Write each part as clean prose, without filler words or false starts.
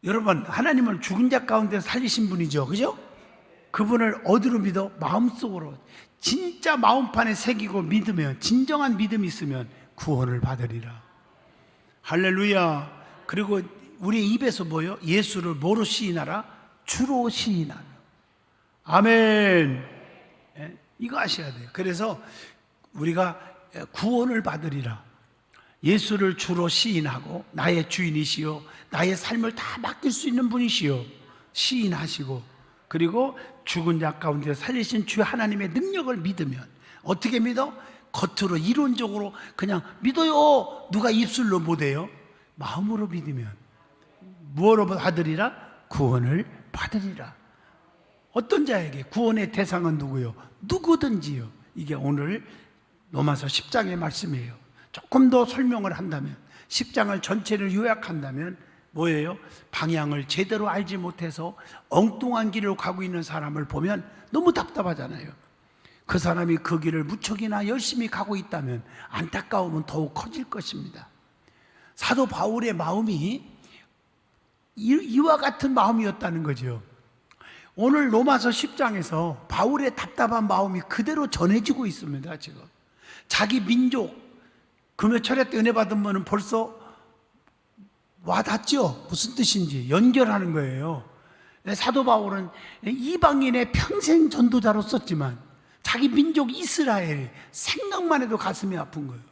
여러분, 하나님은 죽은 자 가운데 살리신 분이죠, 그죠? 그분을 어디로 믿어? 마음속으로, 진짜 마음판에 새기고 믿으면, 진정한 믿음이 있으면 구원을 받으리라. 할렐루야. 그리고 우리 입에서 뭐요? 예수를 뭐로 시인하라? 주로 시인하라. 아멘. 이거 아셔야 돼요. 그래서 우리가 구원을 받으리라. 예수를 주로 시인하고 나의 주인이시요 나의 삶을 다 맡길 수 있는 분이시요 시인하시고, 그리고 죽은 자 가운데 살리신 주 하나님의 능력을 믿으면, 어떻게 믿어? 겉으로 이론적으로 그냥 믿어요. 누가 입술로 못해요? 마음으로 믿으면 무엇으로 받으리라? 구원을 받으리라. 어떤 자에게? 구원의 대상은 누구요? 누구든지요. 이게 오늘 로마서 10장의 말씀이에요. 조금 더 설명을 한다면, 10장을 전체를 요약한다면 뭐예요? 방향을 제대로 알지 못해서 엉뚱한 길을 가고 있는 사람을 보면 너무 답답하잖아요. 그 사람이 그 길을 무척이나 열심히 가고 있다면 안타까움은 더욱 커질 것입니다. 사도 바울의 마음이 이와 같은 마음이었다는 거죠. 오늘 로마서 10장에서 바울의 답답한 마음이 그대로 전해지고 있습니다. 지금 자기 민족, 금요철에 때 은혜 받은 분은 벌써 와닿죠? 무슨 뜻인지 연결하는 거예요. 사도 바울은 이방인의 평생 전도자로 썼지만 자기 민족 이스라엘 생각만 해도 가슴이 아픈 거예요.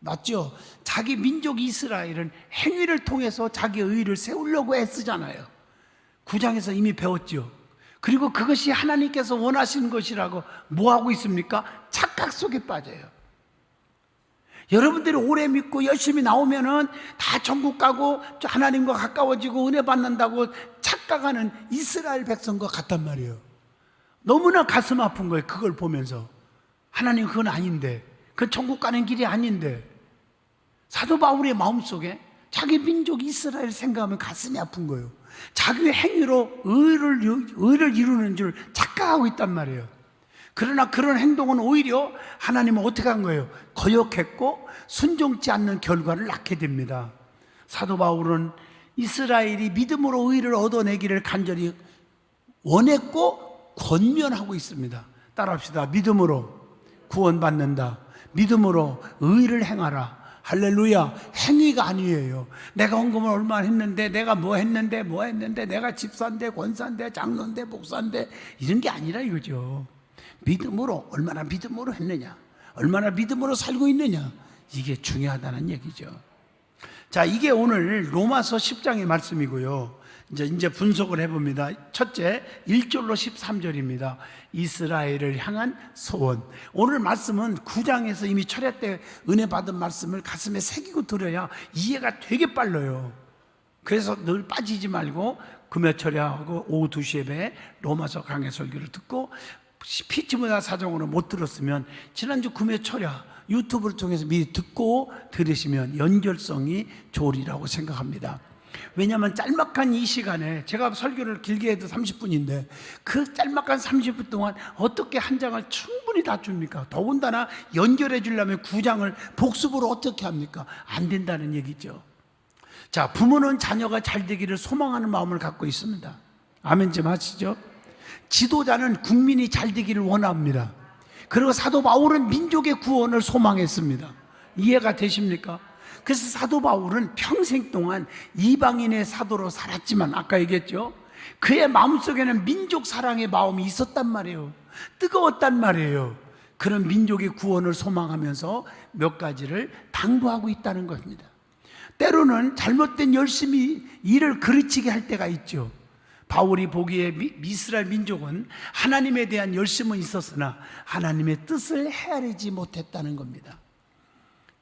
맞죠? 자기 민족 이스라엘은 행위를 통해서 자기의 의를 세우려고 애쓰잖아요. 9장에서 이미 배웠죠. 그리고 그것이 하나님께서 원하시는 것이라고 뭐하고 있습니까? 착각 속에 빠져요. 여러분들이 오래 믿고 열심히 나오면은 다 천국 가고 하나님과 가까워지고 은혜 받는다고 착각하는 이스라엘 백성과 같단 말이에요. 너무나 가슴 아픈 거예요. 그걸 보면서 하나님 그건 아닌데, 그건 천국 가는 길이 아닌데. 사도 바울의 마음속에 자기 민족 이스라엘 생각하면 가슴이 아픈 거예요. 자기 행위로 의를 이루는 줄 착각하고 있단 말이에요. 그러나 그런 행동은 오히려 하나님은 어떻게 한 거예요? 거역했고 순종치 않는 결과를 낳게 됩니다. 사도 바울은 이스라엘이 믿음으로 의를 얻어내기를 간절히 원했고 권면하고 있습니다. 따라합시다. 믿음으로 구원받는다. 믿음으로 의를 행하라. 할렐루야. 행위가 아니에요. 내가 헌금을 얼마나 했는데, 내가 뭐 했는데, 내가 집사인데, 권사인데, 장로인데, 목사인데, 이런 게 아니라 이거죠. 믿음으로, 얼마나 믿음으로 했느냐, 얼마나 믿음으로 살고 있느냐, 이게 중요하다는 얘기죠. 자, 이게 오늘 로마서 10장의 말씀이고요. 이제 분석을 해봅니다. 첫째, 1절로 13절입니다. 이스라엘을 향한 소원. 오늘 말씀은 9장에서 이미 철야 때 은혜 받은 말씀을 가슴에 새기고 들어야 이해가 되게 빨라요. 그래서 늘 빠지지 말고 금요철야하고 오후 2시 예배 로마서 강해 설교를 듣고, 피치모야 사정으로 못 들었으면 지난주 금요철야 유튜브를 통해서 미리 듣고 들으시면 연결성이 좋으리라고 생각합니다. 왜냐하면 짤막한 이 시간에, 제가 설교를 길게 해도 30분인데 그 짤막한 30분 동안 어떻게 한 장을 충분히 다 줍니까? 더군다나 연결해 주려면 9장을 복습으로 어떻게 합니까? 안 된다는 얘기죠. 자, 부모는 자녀가 잘 되기를 소망하는 마음을 갖고 있습니다. 아멘 좀 하시죠. 지도자는 국민이 잘 되기를 원합니다. 그리고 사도 바울은 민족의 구원을 소망했습니다. 이해가 되십니까? 그래서 사도 바울은 평생 동안 이방인의 사도로 살았지만, 아까 얘기했죠, 그의 마음속에는 민족 사랑의 마음이 있었단 말이에요. 뜨거웠단 말이에요. 그런 민족의 구원을 소망하면서 몇 가지를 당부하고 있다는 겁니다. 때로는 잘못된 열심히 일을 그르치게 할 때가 있죠. 바울이 보기에 이스라엘 민족은 하나님에 대한 열심은 있었으나 하나님의 뜻을 헤아리지 못했다는 겁니다.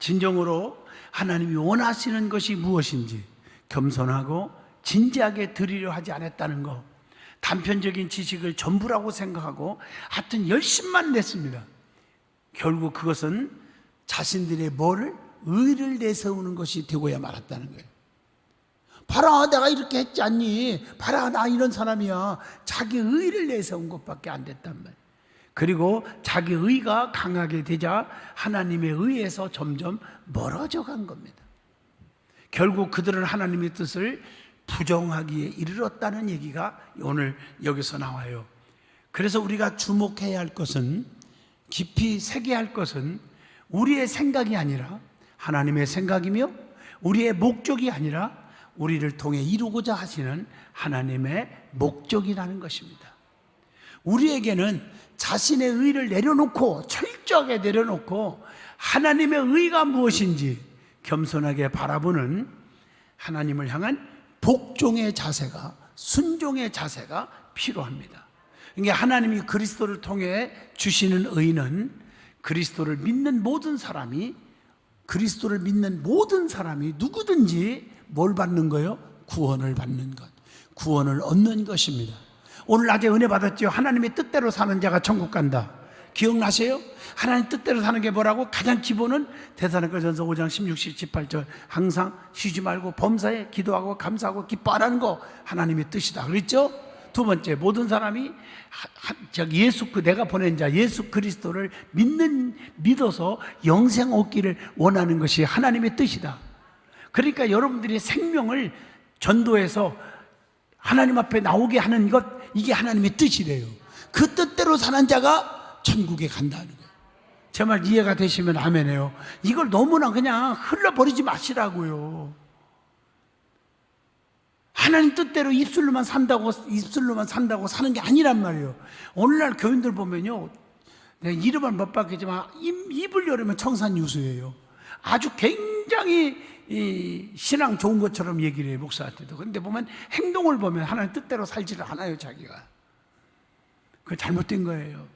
진정으로 하나님이 원하시는 것이 무엇인지 겸손하고 진지하게 드리려 하지 않았다는 것, 단편적인 지식을 전부라고 생각하고 하여튼 열심만 냈습니다. 결국 그것은 자신들의 뭐를? 의를 내세우는 것이 되고야 말았다는 거예요. 봐라, 내가 이렇게 했지 않니? 봐라, 나 이런 사람이야. 자기 의를 내세운 것밖에 안 됐단 말이에요. 그리고 자기 의가 강하게 되자 하나님의 의에서 점점 멀어져 간 겁니다. 결국 그들은 하나님의 뜻을 부정하기에 이르렀다는 얘기가 오늘 여기서 나와요. 그래서 우리가 주목해야 할 것은, 깊이 새겨야 할 것은 우리의 생각이 아니라 하나님의 생각이며, 우리의 목적이 아니라 우리를 통해 이루고자 하시는 하나님의 목적이라는 것입니다. 우리에게는 자신의 의를 내려놓고, 철저하게 내려놓고 하나님의 의가 무엇인지 겸손하게 바라보는 하나님을 향한 복종의 자세가, 순종의 자세가 필요합니다. 그러니까 하나님이 그리스도를 통해 주시는 의는 그리스도를 믿는 모든 사람이, 누구든지 뭘 받는 거예요? 구원을 받는 것, 구원을 얻는 것입니다. 오늘 낮에 은혜 받았죠? 하나님의 뜻대로 사는 자가 천국 간다. 기억나세요? 하나님 뜻대로 사는 게 뭐라고? 가장 기본은 데살로니가전서 5장 16, 18절 항상 쉬지 말고 범사에 기도하고 감사하고 기뻐하라는 거 하나님의 뜻이다 그랬죠? 두 번째, 모든 사람이 내가 보낸 자 예수 그리스도를 믿어서 영생 얻기를 원하는 것이 하나님의 뜻이다. 그러니까 여러분들이 생명을 전도해서 하나님 앞에 나오게 하는 것, 이게 하나님의 뜻이래요. 그 뜻대로 사는 자가 천국에 간다는 거예요. 제 말 이해가 되시면 아멘해요. 이걸 너무나 그냥 흘러버리지 마시라고요. 하나님 뜻대로 입술로만 산다고 사는 게 아니란 말이에요. 오늘날 교인들 보면요, 내가 이름을 못 받겠지만 입을 열으면 청산유수예요. 아주 굉장히 신앙 좋은 것처럼 얘기를 해요, 목사한테도. 그런데 보면 행동을 보면 하나님 뜻대로 살지를 않아요, 자기가. 그거 잘못된 거예요.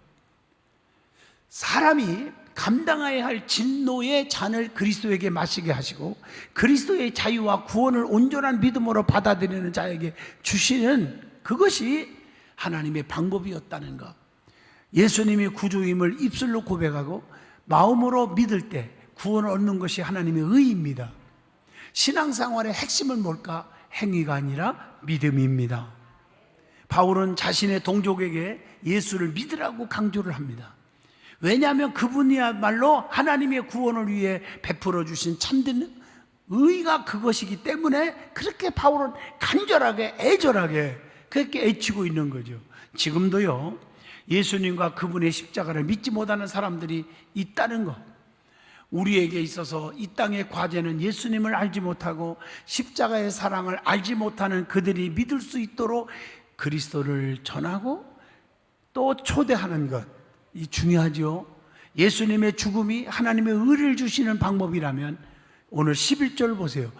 사람이 감당해야 할 진노의 잔을 그리스도에게 마시게 하시고 그리스도의 자유와 구원을 온전한 믿음으로 받아들이는 자에게 주시는 그것이 하나님의 방법이었다는 것. 예수님이 구주임을 입술로 고백하고 마음으로 믿을 때 구원을 얻는 것이 하나님의 의입니다. 신앙생활의 핵심은 뭘까? 행위가 아니라 믿음입니다. 바울은 자신의 동족에게 예수를 믿으라고 강조를 합니다. 왜냐하면 그분이야말로 하나님의 구원을 위해 베풀어 주신 참된 의가 그것이기 때문에 그렇게 바울은 간절하게, 애절하게 그렇게 애치고 있는 거죠. 지금도요, 예수님과 그분의 십자가를 믿지 못하는 사람들이 있다는 것. 우리에게 있어서 이 땅의 과제는 예수님을 알지 못하고 십자가의 사랑을 알지 못하는 그들이 믿을 수 있도록 그리스도를 전하고 또 초대하는 것, 이 중요하죠. 예수님의 죽음이 하나님의 의를 주시는 방법이라면 오늘 11절 보세요.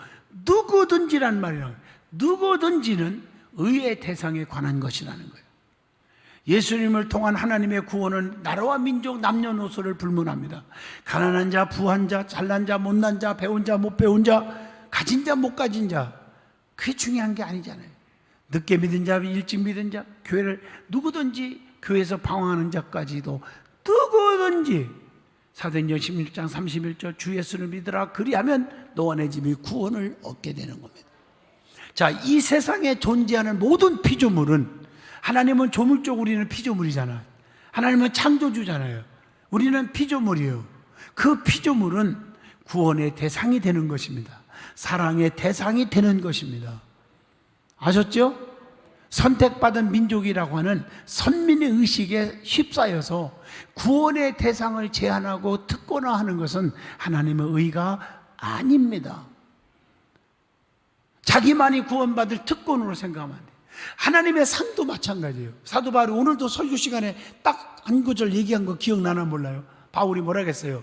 누구든지란 말이에요. 누구든지는 의의 대상에 관한 것이라는 거예요. 예수님을 통한 하나님의 구원은 나라와 민족, 남녀노소를 불문합니다. 가난한 자, 부한 자, 잘난 자, 못난 자, 배운 자, 못 배운 자, 가진 자, 못 가진 자, 그게 중요한 게 아니잖아요. 늦게 믿은 자, 일찍 믿은 자, 교회를 누구든지, 교회에서 방황하는 자까지도 누구든지 사도행전 16장 31절 주 예수를 믿으라 그리하면 너와 내 집이 구원을 얻게 되는 겁니다. 자, 이 세상에 존재하는 모든 피조물은, 하나님은 조물적, 우리는 피조물이잖아. 하나님은 창조주잖아요. 우리는 피조물이에요. 그 피조물은 구원의 대상이 되는 것입니다. 사랑의 대상이 되는 것입니다. 아셨죠? 선택받은 민족이라고 하는 선민의 의식에 휩싸여서 구원의 대상을 제한하고 특권화하는 것은 하나님의 의가 아닙니다. 자기만이 구원받을 특권으로 생각하면 안 돼요. 하나님의 상도 마찬가지예요. 사도 바울이 오늘도 설교 시간에 딱 한 구절 얘기한 거 기억나나 몰라요. 바울이 뭐라 했어요?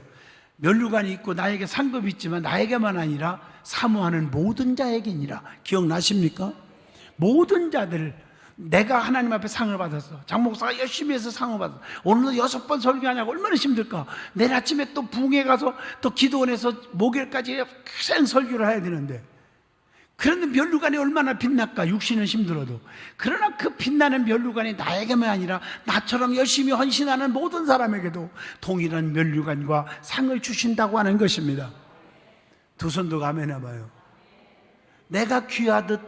면류관이 있고 나에게 상급이 있지만 나에게만 아니라 사모하는 모든 자에게니라. 기억나십니까? 모든 자들, 내가 하나님 앞에 상을 받았어. 장 목사가 열심히 해서 상을 받았어. 오늘도 6번 설교하냐고 얼마나 힘들까. 내일 아침에 또 부흥회 가서 또 기도원에서 목요일까지 생 설교를 해야 되는데, 그런데 면류관이 얼마나 빛날까. 육신은 힘들어도. 그러나 그 빛나는 면류관이 나에게만 아니라 나처럼 열심히 헌신하는 모든 사람에게도 동일한 면류관과 상을 주신다고 하는 것입니다. 두 손도 아멘 해봐요. 내가 귀하듯,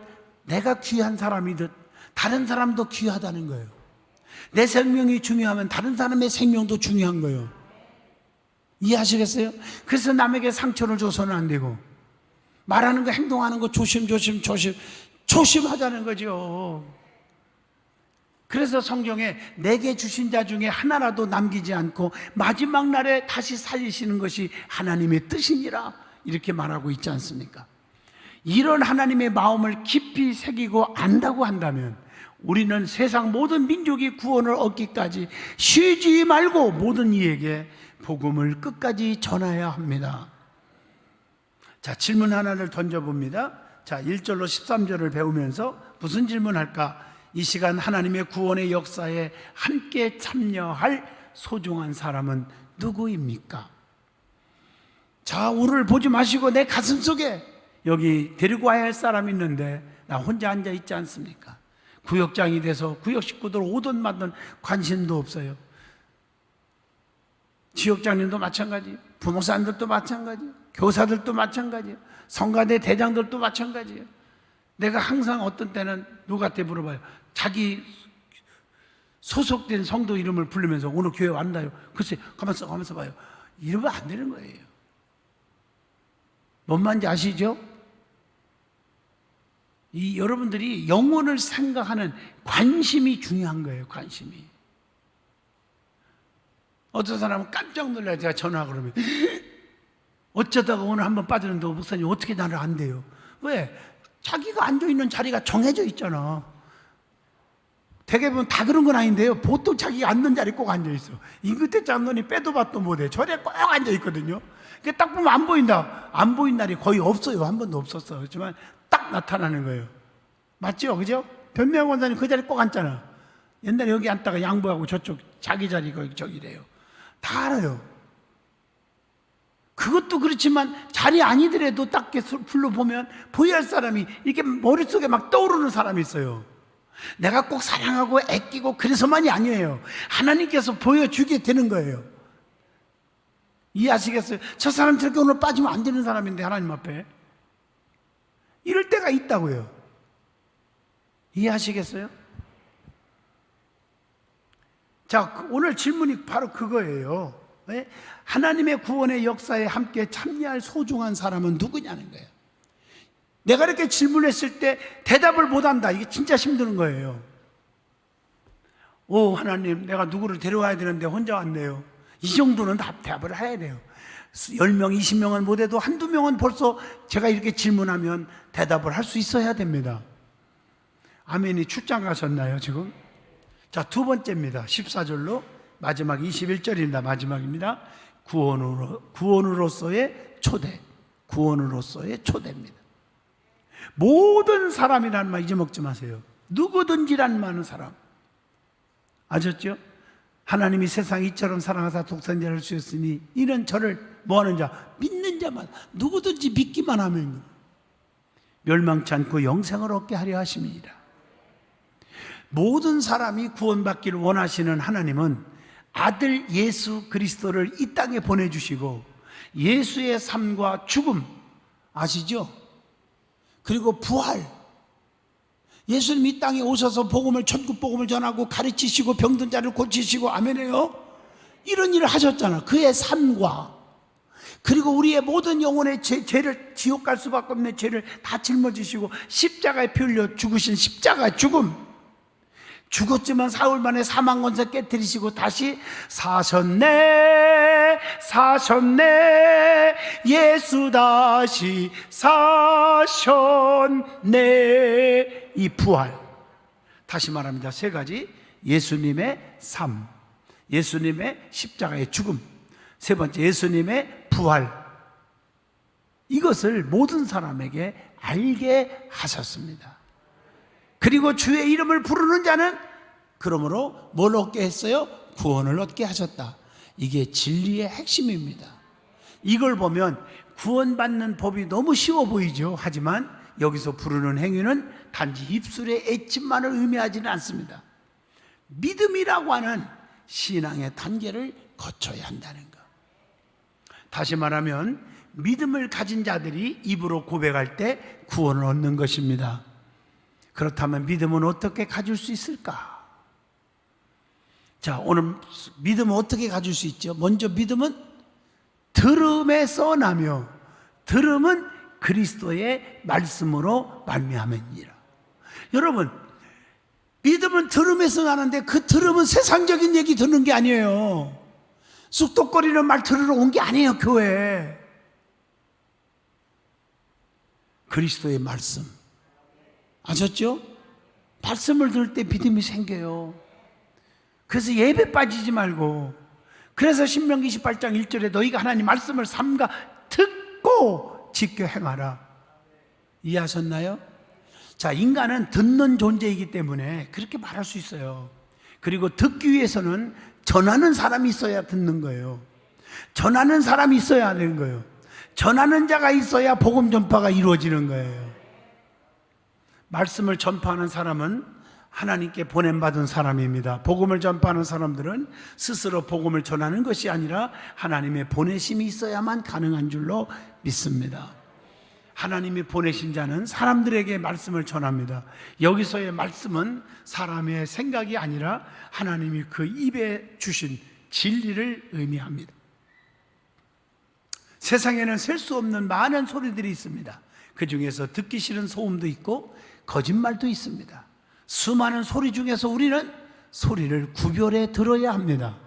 내가 귀한 사람이듯 다른 사람도 귀하다는 거예요. 내 생명이 중요하면 다른 사람의 생명도 중요한 거예요. 이해하시겠어요? 그래서 남에게 상처를 줘서는 안 되고, 말하는 거, 행동하는 거 조심 조심하자는 거죠. 그래서 성경에 내게 주신 자 중에 하나라도 남기지 않고 마지막 날에 다시 살리시는 것이 하나님의 뜻이니라 이렇게 말하고 있지 않습니까? 이런 하나님의 마음을 깊이 새기고 안다고 한다면 우리는 세상 모든 민족이 구원을 얻기까지 쉬지 말고 모든 이에게 복음을 끝까지 전해야 합니다. 자, 질문 하나를 던져봅니다. 자, 1절로 13절을 배우면서 무슨 질문할까? 이 시간 하나님의 구원의 역사에 함께 참여할 소중한 사람은 누구입니까? 자, 오늘 보지 마시고 내 가슴 속에 여기 데리고 와야 할 사람이 있는데 나 혼자 앉아 있지 않습니까? 구역장이 돼서 구역 식구들 오든 마든 관심도 없어요. 지역장님도 마찬가지, 부목사님들도 마찬가지, 교사들도 마찬가지예요. 성가대 대장들도 마찬가지예요. 내가 항상 어떤 때는 누구한테 물어봐요. 자기 소속된 성도 이름을 부르면서 오늘 교회 왔나요? 글쎄, 가만있어 봐요. 이러면 안 되는 거예요. 뭔 말인지 아시죠? 이 여러분들이 영혼을 생각하는 관심이 중요한 거예요. 관심이. 어떤 사람은 깜짝 놀라요. 제가 전화 그러면 어쩌다가 오늘 한번 빠졌는데 목사님 어떻게 나를 안 돼요? 왜? 자기가 앉아있는 자리가 정해져 있잖아. 대개는 다 그런 건 아닌데요. 보통 자기가 앉는 자리 꼭 앉아있어. 임금태 장로님 빼도 봐도 못해. 저래 꼭 앉아있거든요. 딱 보면 안 보인다. 안 보인 날이 거의 없어요. 한 번도 없었어. 그렇지만 딱 나타나는 거예요. 맞죠? 그죠? 변명 원사님 그 자리 꼭 앉잖아. 옛날에 여기 앉다가 양보하고 저쪽 자기 자리 거기 저기래요. 다 알아요. 그것도 그렇지만 자리 아니더라도 딱 불러보면 보여야 할 사람이 이렇게 머릿속에 막 떠오르는 사람이 있어요. 내가 꼭 사랑하고 애끼고 그래서만이 아니에요. 하나님께서 보여주게 되는 거예요. 이해하시겠어요? 저 사람 저렇게 오늘 빠지면 안 되는 사람인데 하나님 앞에 이럴 때가 있다고요. 이해하시겠어요? 자, 오늘 질문이 바로 그거예요. 왜? 하나님의 구원의 역사에 함께 참여할 소중한 사람은 누구냐는 거예요. 내가 이렇게 질문했을 때 대답을 못한다. 이게 진짜 힘드는 거예요. 오, 하나님, 내가 누구를 데려와야 되는데 혼자 왔네요. 이 정도는 대답을 해야 돼요. 10명, 20명은 못해도 한두 명은 벌써 제가 이렇게 질문하면 대답을 할 수 있어야 됩니다. 아멘이 출장 가셨나요, 지금? 자, 두 번째입니다. 14절로 마지막 21절입니다. 마지막입니다. 구원으로서의 초대. 구원으로서의 초대입니다. 모든 사람이라는 말 잊어먹지 마세요. 누구든지란 많은 사람. 아셨죠? 하나님이 세상 이처럼 사랑하사 독생자를 주셨으니 이는 저를 뭐하는 자? 믿는 자만. 누구든지 믿기만 하면 멸망치 않고 영생을 얻게 하려 하심이니라. 모든 사람이 구원받기를 원하시는 하나님은 아들 예수 그리스도를 이 땅에 보내주시고 예수의 삶과 죽음 아시죠? 그리고 부활, 예수님 이 땅에 오셔서 복음을, 천국 복음을 전하고 가르치시고 병든 자를 고치시고, 아멘해요. 이런 일을 하셨잖아. 그의 삶과 그리고 우리의 모든 영혼의 죄를, 지옥 갈 수밖에 없는 죄를 다 짊어지시고 십자가에 피 흘려 죽으신 십자가의 죽음, 죽었지만 사흘 만에 사망 권세 깨뜨리시고 다시 사셨네 예수 다시 사셨네. 이 부활, 다시 말합니다. 세 가지: 예수님의 삶, 예수님의 십자가의 죽음, 세 번째 예수님의 부활. 이것을 모든 사람에게 알게 하셨습니다. 그리고 주의 이름을 부르는 자는 그러므로 뭘 얻게 했어요? 구원을 얻게 하셨다. 이게 진리의 핵심입니다. 이걸 보면 구원받는 법이 너무 쉬워 보이죠. 하지만 여기서 부르는 행위는 단지 입술의 애침만을 의미하지는 않습니다. 믿음이라고 하는 신앙의 단계를 거쳐야 한다는 것. 다시 말하면 믿음을 가진 자들이 입으로 고백할 때 구원을 얻는 것입니다. 그렇다면 믿음은 어떻게 가질 수 있을까? 자, 오늘 믿음은 어떻게 가질 수 있죠? 먼저 믿음은 들음에서 나며 들음은 그리스도의 말씀으로 말미암으니라. 여러분, 믿음은 들음에서 나는데 그 들음은 세상적인 얘기 듣는 게 아니에요. 쑥덕거리는 말 들으러 온 게 아니에요, 교회에. 그리스도의 말씀. 아셨죠? 말씀을 들을 때 믿음이 생겨요. 그래서 예배 빠지지 말고, 그래서 신명기 28장 1절에 너희가 하나님 말씀을 삼가 듣고 지켜 행하라. 이해하셨나요? 자, 인간은 듣는 존재이기 때문에 그렇게 말할 수 있어요. 그리고 듣기 위해서는 전하는 사람이 있어야 듣는 거예요. 전하는 사람이 있어야 되는 거예요. 전하는 자가 있어야 복음 전파가 이루어지는 거예요. 말씀을 전파하는 사람은 하나님께 보냄받은 사람입니다. 복음을 전파하는 사람들은 스스로 복음을 전하는 것이 아니라 하나님의 보내심이 있어야만 가능한 줄로 믿습니다. 하나님이 보내신 자는 사람들에게 말씀을 전합니다. 여기서의 말씀은 사람의 생각이 아니라 하나님이 그 입에 주신 진리를 의미합니다. 세상에는 셀 수 없는 많은 소리들이 있습니다. 그 중에서 듣기 싫은 소음도 있고 거짓말도 있습니다. 수많은 소리 중에서 우리는 소리를 구별해 들어야 합니다.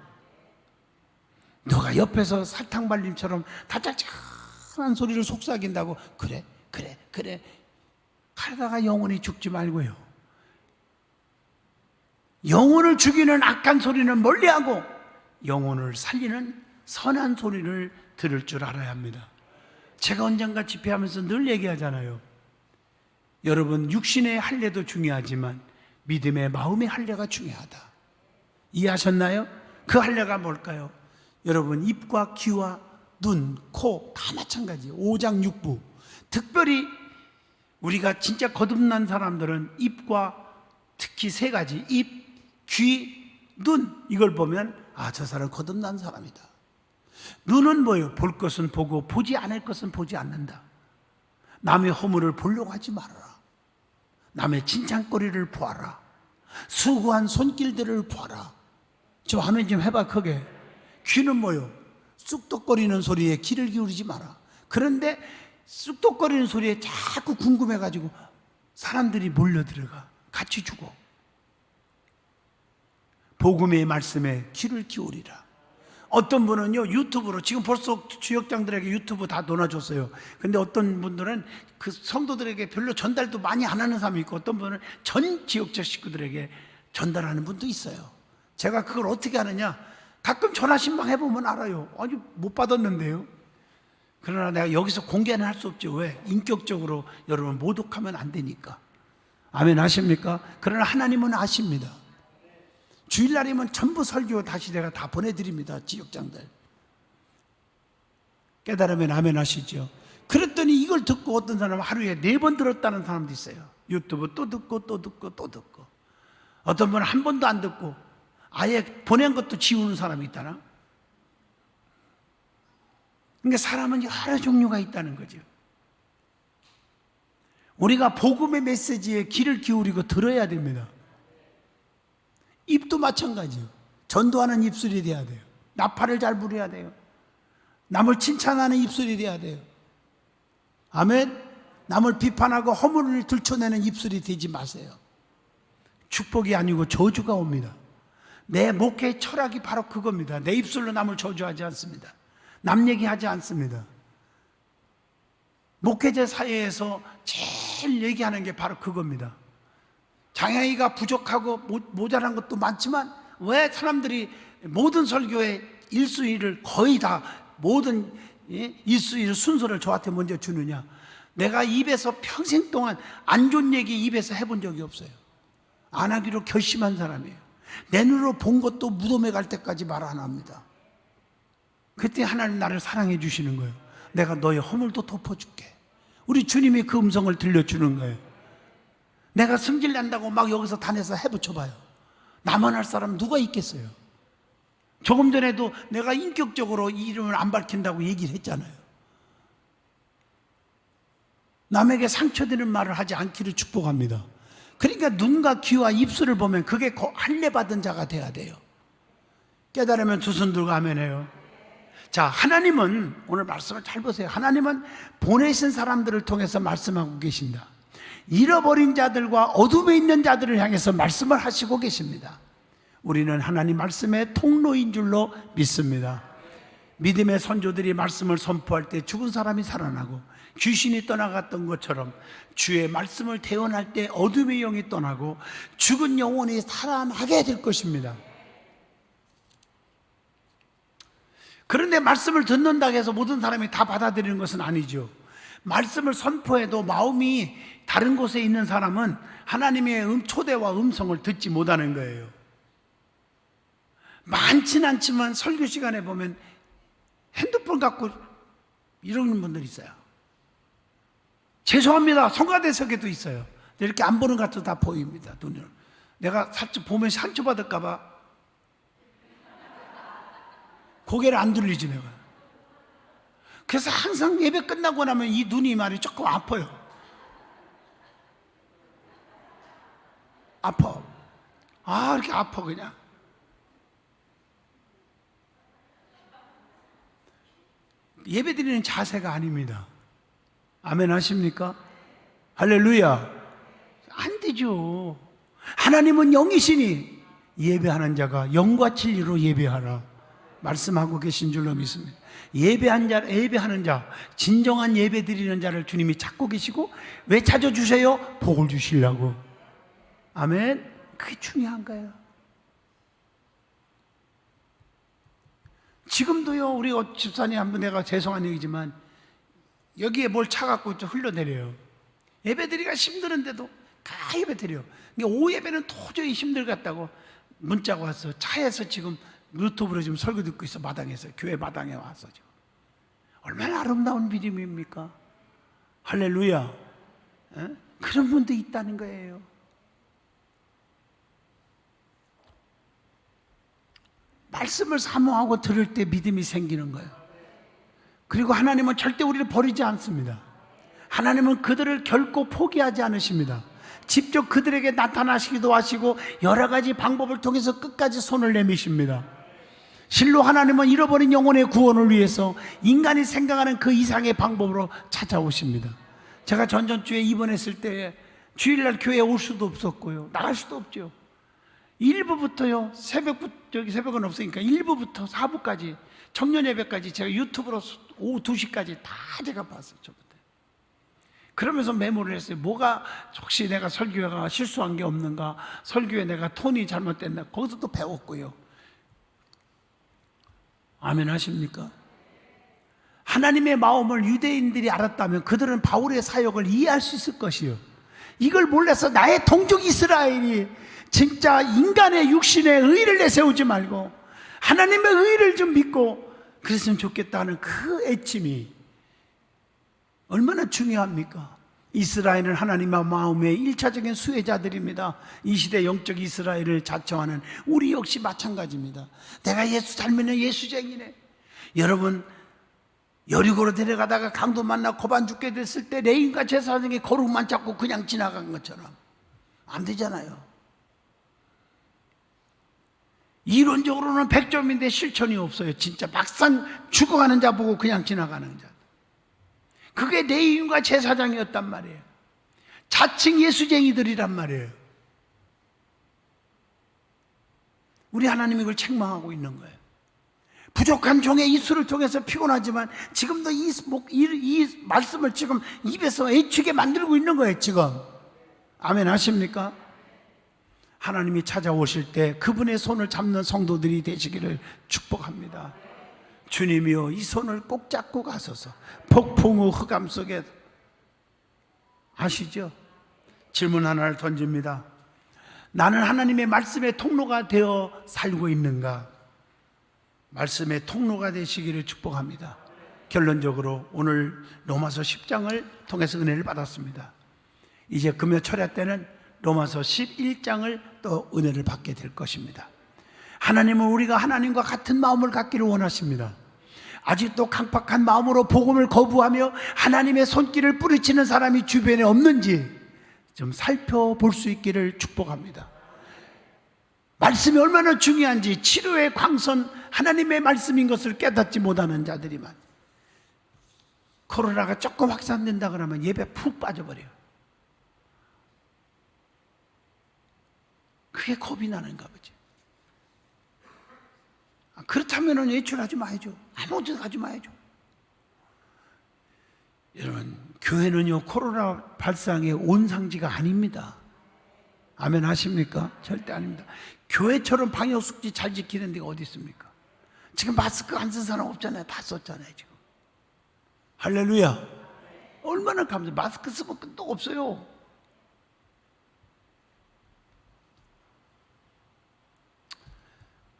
누가 옆에서 사탕발림처럼 다짝짝한 소리를 속삭인다고 그래 하다가 영혼이 죽지 말고요. 영혼을 죽이는 악한 소리는 멀리하고 영혼을 살리는 선한 소리를 들을 줄 알아야 합니다. 제가 언젠가 집회하면서 늘 얘기하잖아요. 여러분, 육신의 할례도 중요하지만 믿음의 마음의 할례가 중요하다. 이해하셨나요? 그 할례가 뭘까요? 여러분, 입과 귀와 눈, 코 다 마찬가지예요. 오장육부. 특별히 우리가 진짜 거듭난 사람들은 입과 특히 세 가지, 입, 귀, 눈, 이걸 보면 아, 저 사람 거듭난 사람이다. 눈은 뭐예요? 볼 것은 보고 보지 않을 것은 보지 않는다. 남의 허물을 보려고 하지 말아라. 남의 칭찬거리를 보아라. 수고한 손길들을 보아라. 좀 화면 좀 해봐, 크게. 귀는 뭐요? 쑥덕거리는 소리에 귀를 기울이지 마라. 그런데 쑥덕거리는 소리에 자꾸 궁금해가지고 사람들이 몰려들어가. 같이 죽어. 복음의 말씀에 귀를 기울이라. 어떤 분은요, 유튜브로, 지금 벌써 주역장들에게 유튜브 다 도와줬어요. 근데 어떤 분들은 그 성도들에게 별로 전달도 많이 안 하는 사람이 있고, 어떤 분은 전 지역적 식구들에게 전달하는 분도 있어요. 제가 그걸 어떻게 하느냐? 가끔 전화 신방 해보면 알아요. 아니, 못 받았는데요. 그러나 내가 여기서 공개는 할 수 없죠. 왜? 인격적으로 여러분 모독하면 안 되니까. 아멘 하십니까? 그러나 하나님은 아십니다. 주일날이면 전부 설교 다시 내가 다 보내드립니다. 지역장들. 깨달으면 아멘 하시죠. 그랬더니 이걸 듣고 어떤 사람은 하루에 4번 들었다는 사람도 있어요. 유튜브 또 듣고 또 듣고 또 듣고. 어떤 분은 한 번도 안 듣고 아예 보낸 것도 지우는 사람이 있다나. 그러니까 사람은 여러 종류가 있다는 거죠. 우리가 복음의 메시지에 귀를 기울이고 들어야 됩니다. 입도 마찬가지예요. 전도하는 입술이 돼야 돼요. 나팔을 잘 부려야 돼요. 남을 칭찬하는 입술이 돼야 돼요. 아멘. 남을 비판하고 허물을 들춰내는 입술이 되지 마세요. 축복이 아니고 저주가 옵니다. 내 목회의 철학이 바로 그겁니다. 내 입술로 남을 저주하지 않습니다. 남 얘기하지 않습니다. 목회자 사이에서 제일 얘기하는 게 바로 그겁니다. 장애가 부족하고 모자란 것도 많지만 왜 사람들이 모든 설교의 1순위를 거의 다 모든 1순위 순서를 저한테 먼저 주느냐? 내가 입에서 평생 동안 안 좋은 얘기 입에서 해본 적이 없어요. 안 하기로 결심한 사람이에요. 내 눈으로 본 것도 무덤에 갈 때까지 말 안 합니다. 그때 하나님 나를 사랑해 주시는 거예요. 내가 너의 허물도 덮어줄게. 우리 주님이 그 음성을 들려주는 거예요. 내가 승질 난다고 막 여기서 단에서 해붙여봐요. 나만 할 사람 누가 있겠어요? 조금 전에도 내가 인격적으로 이름을 안 밝힌다고 얘기를 했잖아요. 남에게 상처되는 말을 하지 않기를 축복합니다. 그러니까 눈과 귀와 입술을 보면 그게 할례받은 자가 돼야 돼요. 깨달으면 두 손 들고 아멘해요. 자, 하나님은 오늘 말씀을 잘 보세요. 하나님은 보내신 사람들을 통해서 말씀하고 계신다. 잃어버린 자들과 어둠에 있는 자들을 향해서 말씀을 하시고 계십니다. 우리는 하나님 말씀의 통로인 줄로 믿습니다. 믿음의 선조들이 말씀을 선포할 때 죽은 사람이 살아나고 귀신이 떠나갔던 것처럼 주의 말씀을 대언할 때 어둠의 영이 떠나고 죽은 영혼이 살아나게 될 것입니다. 그런데 말씀을 듣는다고 해서 모든 사람이 다 받아들이는 것은 아니죠. 말씀을 선포해도 마음이 다른 곳에 있는 사람은 하나님의 초대와 음성을 듣지 못하는 거예요. 많지는 않지만 설교 시간에 보면 핸드폰 갖고 이러는 분들이 있어요. 죄송합니다. 성가대석에도 있어요. 이렇게 안 보는 것 같아도 다 보입니다. 눈으로. 내가 살짝 보면 상처받을까 봐 고개를 안 돌리지 내가. 그래서 항상 예배 끝나고 나면 이 눈이 말이 조금 아파요. 아파. 이렇게 아파 그냥. 예배 드리는 자세가 아닙니다. 아멘 하십니까? 할렐루야. 안 되죠. 하나님은 영이시니 예배하는 자가 영과 진리로 예배하라 말씀하고 계신 줄로 믿습니다. 예배하는 자, 진정한 예배 드리는 자를 주님이 찾고 계시고, 왜 찾아주세요? 복을 주시려고. 아멘. 그게 중요한 거예요. 지금도요, 우리 집사님 한번 내가 죄송한 얘기지만 여기에 뭘 차갖고 흘러내려요. 예배 드리기가 힘드는데도 다 예배 드려요. 오후 예배는 도저히 힘들겠다고 문자가 왔어. 차에서 지금 유튜브로 지금 설교 듣고 있어. 마당에서, 교회 마당에 와서 지금. 얼마나 아름다운 믿음입니까? 할렐루야. 그런 분도 있다는 거예요. 말씀을 사모하고 들을 때 믿음이 생기는 거예요. 그리고 하나님은 절대 우리를 버리지 않습니다. 하나님은 그들을 결코 포기하지 않으십니다. 직접 그들에게 나타나시기도 하시고 여러 가지 방법을 통해서 끝까지 손을 내미십니다. 실로 하나님은 잃어버린 영혼의 구원을 위해서 인간이 생각하는 그 이상의 방법으로 찾아오십니다. 제가 전주에 입원했을 때 주일날 교회에 올 수도 없었고요, 나갈 수도 없죠. 1부부터요, 새벽은 없으니까 1부부터 4부까지 청년 예배까지 제가 유튜브로 오후 2시까지 다 제가 봤어요. 저부터. 그러면서 메모를 했어요. 뭐가 혹시 내가 설교가 실수한 게 없는가, 설교에 내가 톤이 잘못됐나, 거기서 또 배웠고요. 아멘 하십니까? 하나님의 마음을 유대인들이 알았다면 그들은 바울의 사역을 이해할 수 있을 것이요. 이걸 몰라서 나의 동족 이스라엘이 진짜 인간의 육신의 의를 내세우지 말고 하나님의 의를 좀 믿고 그랬으면 좋겠다는 그 애침이 얼마나 중요합니까? 이스라엘은 하나님의 마음의 1차적인 수혜자들입니다. 이 시대 영적 이스라엘을 자청하는 우리 역시 마찬가지입니다. 내가 예수 잘 믿는 예수쟁이네. 여러분, 여리고로 데려가다가 강도 만나 고반 죽게 됐을 때 레인과 제사장이 거룩만 잡고 그냥 지나간 것처럼 안 되잖아요. 이론적으로는 100점인데 실천이 없어요. 진짜 막상 죽어가는 자 보고 그냥 지나가는 자. 그게 레위인과 제사장이었단 말이에요. 자칭 예수쟁이들이란 말이에요. 우리 하나님이 이걸 책망하고 있는 거예요. 부족한 종의 이수를 통해서 피곤하지만 지금도 이 말씀을 지금 입에서 애추게 만들고 있는 거예요. 지금. 아멘 하십니까? 하나님이 찾아오실 때 그분의 손을 잡는 성도들이 되시기를 축복합니다. 주님이여, 이 손을 꼭 잡고 가소서. 폭풍우 흑암 속에, 아시죠? 질문 하나를 던집니다. 나는 하나님의 말씀의 통로가 되어 살고 있는가? 말씀의 통로가 되시기를 축복합니다. 결론적으로 오늘 로마서 10장을 통해서 은혜를 받았습니다. 이제 금요 철야 때는 로마서 11장을 또 은혜를 받게 될 것입니다. 하나님은 우리가 하나님과 같은 마음을 갖기를 원하십니다. 아직도 강팍한 마음으로 복음을 거부하며 하나님의 손길을 뿌리치는 사람이 주변에 없는지 좀 살펴볼 수 있기를 축복합니다. 말씀이 얼마나 중요한지, 치료의 광선 하나님의 말씀인 것을 깨닫지 못하는 자들이만, 코로나가 조금 확산된다 그러면 예배 푹 빠져버려요. 그게 겁이 나는가 보지. 그렇다면 외출하지 마야죠. 아무것도 하지 마야죠. 여러분, 교회는요 코로나 발상의 온상지가 아닙니다. 아멘 하십니까? 절대 아닙니다. 교회처럼 방역수칙 잘 지키는 데가 어디 있습니까? 지금 마스크 안 쓴 사람 없잖아요. 다 썼잖아요 지금. 할렐루야. 얼마나 감사해요. 마스크 쓰면 끝도 없어요.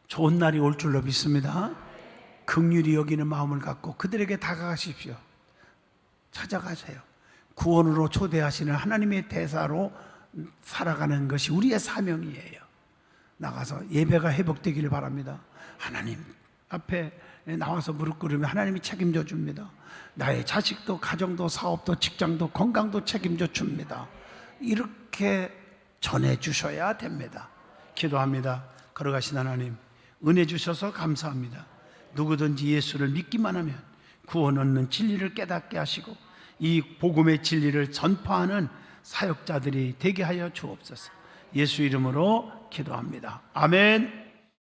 좋은 날이 올 줄로 믿습니다. 긍휼히 여기는 마음을 갖고 그들에게 다가가십시오. 찾아가세요. 구원으로 초대하시는 하나님의 대사로 살아가는 것이 우리의 사명이에요. 나가서 예배가 회복되기를 바랍니다. 하나님 앞에 나와서 무릎 꿇으면 하나님이 책임져 줍니다. 나의 자식도 가정도 사업도 직장도 건강도 책임져 줍니다. 이렇게 전해 주셔야 됩니다. 기도합니다. 걸어가신 하나님, 은혜 주셔서 감사합니다. 누구든지 예수를 믿기만 하면 구원 얻는 진리를 깨닫게 하시고 이 복음의 진리를 전파하는 사역자들이 되게 하여 주옵소서. 예수 이름으로 기도합니다. 아멘.